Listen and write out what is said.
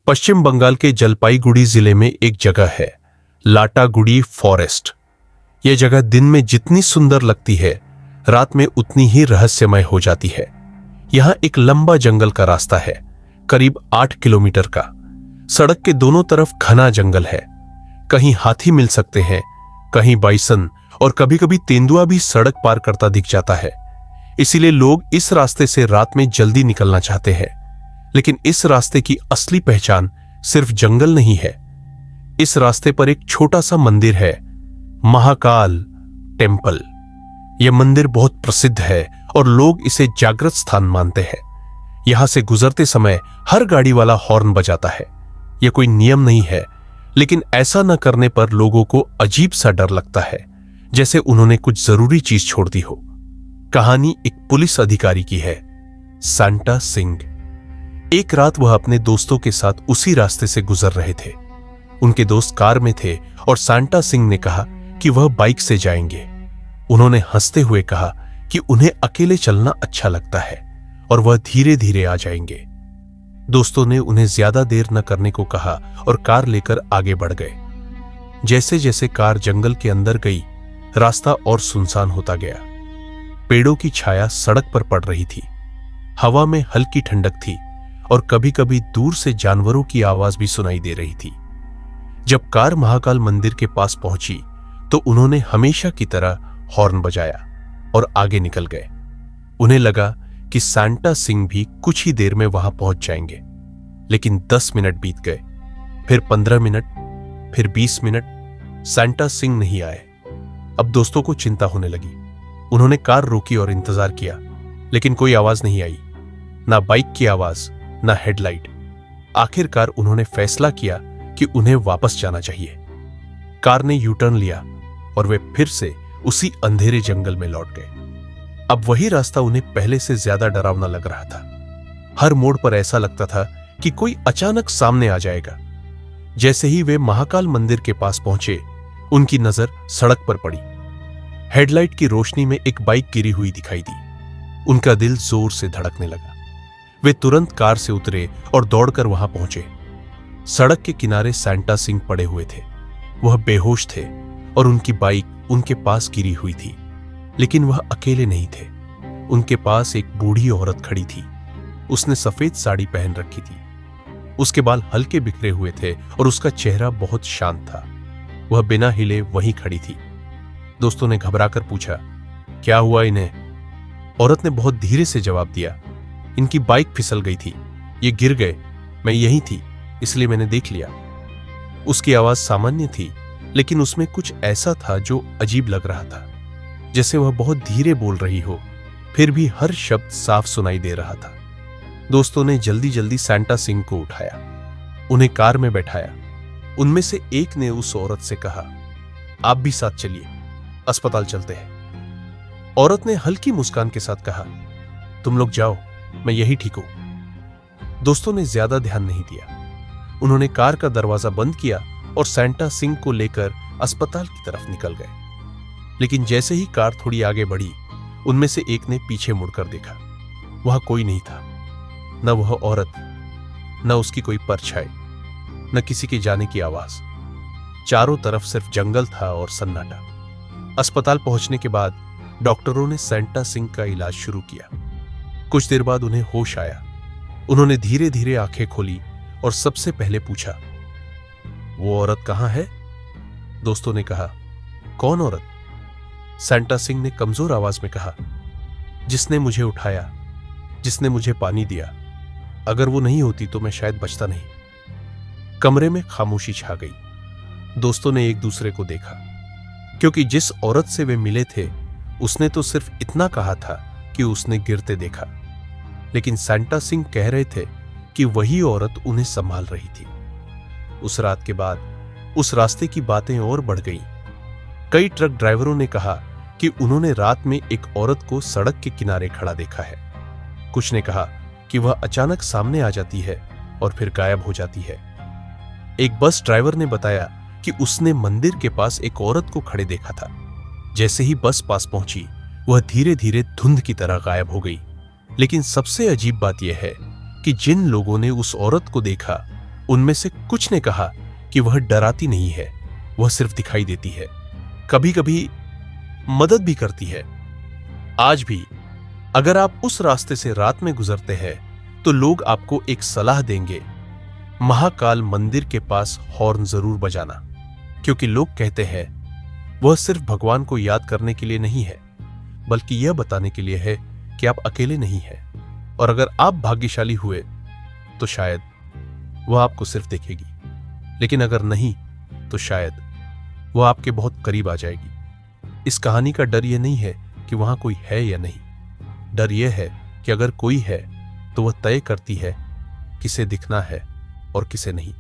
पश्चिम बंगाल के जलपाईगुड़ी जिले में एक जगह है, लाटागुड़ी फॉरेस्ट। यह जगह दिन में जितनी सुंदर लगती है, रात में उतनी ही रहस्यमय हो जाती है। यहां एक लंबा जंगल का रास्ता है, करीब 8 किलोमीटर का। सड़क के दोनों तरफ घना जंगल है। कहीं हाथी मिल सकते हैं, कहीं बाइसन और कभी-कभी तेंदुआ भी सड़क पार करता दिख जाता है। इसीलिए लोग इस रास्ते से रात में जल्दी निकलना चाहते हैं। लेकिन इस रास्ते की असली पहचान सिर्फ जंगल नहीं है। इस रास्ते पर एक छोटा सा मंदिर है, महाकाल टेम्पल। यह मंदिर बहुत प्रसिद्ध है और लोग इसे जागृत स्थान मानते हैं। यहां से गुजरते समय हर गाड़ी वाला हॉर्न बजाता है। यह कोई नियम नहीं है, लेकिन ऐसा न करने पर लोगों को अजीब सा डर लगता है, जैसे उन्होंने कुछ जरूरी चीज छोड़ दी हो। कहानी एक पुलिस अधिकारी की है, सांता सिंह। एक रात वह अपने दोस्तों के साथ उसी रास्ते से गुजर रहे थे। उनके दोस्त कार में थे और सांता सिंह ने कहा कि वह बाइक से जाएंगे। उन्होंने हंसते हुए कहा कि उन्हें अकेले चलना अच्छा लगता है और वह धीरे धीरे आ जाएंगे। दोस्तों ने उन्हें ज्यादा देर न करने को कहा और कार लेकर आगे बढ़ गए। जैसे जैसे कार जंगल के अंदर गई, रास्ता और सुनसान होता गया। पेड़ों की छाया सड़क पर पड़ रही थी। हवा में हल्की ठंडक थी और कभी-कभी दूर से जानवरों की आवाज भी सुनाई दे रही थी। जब कार महाकाल मंदिर के पास पहुंची तो उन्होंने हमेशा की तरह हॉर्न बजाया और आगे निकल गए। उन्हें लगा कि सांता सिंह भी कुछ ही देर में वहां पहुंच जाएंगे। लेकिन 10 मिनट बीत गए, फिर 15 मिनट, फिर 20 मिनट। सांता सिंह नहीं आए। अब दोस्तों को चिंता होने लगी। उन्होंने कार रोकी और इंतजार किया, लेकिन कोई आवाज नहीं आई, ना बाइक की आवाज, ना हेडलाइट। आखिरकार उन्होंने फैसला किया कि उन्हें वापस जाना चाहिए। कार ने यू टर्न लिया और वे फिर से उसी अंधेरे जंगल में लौट गए। अब वही रास्ता उन्हें पहले से ज्यादा डरावना लग रहा था। हर मोड़ पर ऐसा लगता था कि कोई अचानक सामने आ जाएगा। जैसे ही वे महाकाल मंदिर के पास पहुंचे, उनकी नजर सड़क पर पड़ी। हेडलाइट की रोशनी में एक बाइक गिरी हुई दिखाई दी। उनका दिल जोर से धड़कने लगा। वे तुरंत कार से उतरे और दौड़कर वहां पहुंचे। सड़क के किनारे सांता सिंह पड़े हुए थे। वह बेहोश थे और उनकी बाइक उनके पास गिरी हुई थी। लेकिन वह अकेले नहीं थे। उनके पास एक बूढ़ी औरत खड़ी थी। उसने सफेद साड़ी पहन रखी थी। उसके बाल हल्के बिखरे हुए थे और उसका चेहरा बहुत शांत था। वह बिना हिले वहीं खड़ी थी। दोस्तों ने घबराकर पूछा, क्या हुआ इन्हें? औरत ने बहुत धीरे से जवाब दिया, इनकी बाइक फिसल गई थी, ये गिर गए। मैं यहीं थी, इसलिए मैंने देख लिया। उसकी आवाज सामान्य थी, लेकिन उसमें कुछ ऐसा था जो अजीब लग रहा था, जैसे वह बहुत धीरे बोल रही हो, फिर भी हर शब्द साफ सुनाई दे रहा था। दोस्तों ने जल्दी जल्दी सांता सिंह को उठाया, उन्हें कार में बैठाया। उनमें से एक ने उस औरत से कहा, आप भी साथ चलिए, अस्पताल चलते हैं। औरत ने हल्की मुस्कान के साथ कहा, तुम लोग जाओ, मैं यही ठीक हूं। दोस्तों ने ज्यादा ध्यान नहीं दिया। उन्होंने कार का दरवाजा बंद किया और सांता सिंह को लेकर अस्पताल की तरफ निकल गए। लेकिन जैसे ही कार थोड़ी आगे बढ़ी, उनमें से एक ने पीछे मुड़कर देखा। वहां कोई नहीं था, न वह औरत, न उसकी कोई परछाई, न किसी के जाने की आवाज। चारों तरफ सिर्फ जंगल था और सन्नाटा। अस्पताल पहुंचने के बाद डॉक्टरों ने सांता सिंह का इलाज शुरू किया। कुछ देर बाद उन्हें होश आया। उन्होंने धीरे धीरे आंखें खोली और सबसे पहले पूछा, वो औरत कहां है? दोस्तों ने कहा, कौन औरत? सांता सिंह ने कमजोर आवाज में कहा, जिसने मुझे उठाया, जिसने मुझे पानी दिया। अगर वो नहीं होती तो मैं शायद बचता नहीं। कमरे में खामोशी छा गई। दोस्तों ने एक दूसरे को देखा, क्योंकि जिस औरत से वे मिले थे, उसने तो सिर्फ इतना कहा था कि उसने गिरते देखा। लेकिन सांता सिंह कह रहे थे कि वही औरत उन्हें संभाल रही थी। उस रात के बाद उस रास्ते की बातें और बढ़ गईं। कई ट्रक ड्राइवरों ने कहा कि उन्होंने रात में एक औरत को सड़क के किनारे खड़ा देखा है। कुछ ने कहा कि वह अचानक सामने आ जाती है और फिर गायब हो जाती है। एक बस ड्राइवर ने बताया कि उसने मंदिर के पास एक औरत को खड़े देखा था। जैसे ही बस पास पहुंची, वह धीरे धीरे धुंध की तरह गायब हो गई। लेकिन सबसे अजीब बात यह है कि जिन लोगों ने उस औरत को देखा, उनमें से कुछ ने कहा कि वह डराती नहीं है, वह सिर्फ दिखाई देती है, कभी कभी मदद भी करती है। आज भी अगर आप उस रास्ते से रात में गुजरते हैं तो लोग आपको एक सलाह देंगे, महाकाल मंदिर के पास हॉर्न जरूर बजाना, क्योंकि लोग कहते हैं वह सिर्फ भगवान को याद करने के लिए नहीं है, बल्कि यह बताने के लिए है कि आप अकेले नहीं हैं, और अगर आप भाग्यशाली हुए तो शायद वह आपको सिर्फ देखेगी, लेकिन अगर नहीं तो शायद वह आपके बहुत करीब आ जाएगी। इस कहानी का डर यह नहीं है कि वहां कोई है या नहीं, डर यह है कि अगर कोई है तो वह तय करती है किसे दिखना है और किसे नहीं।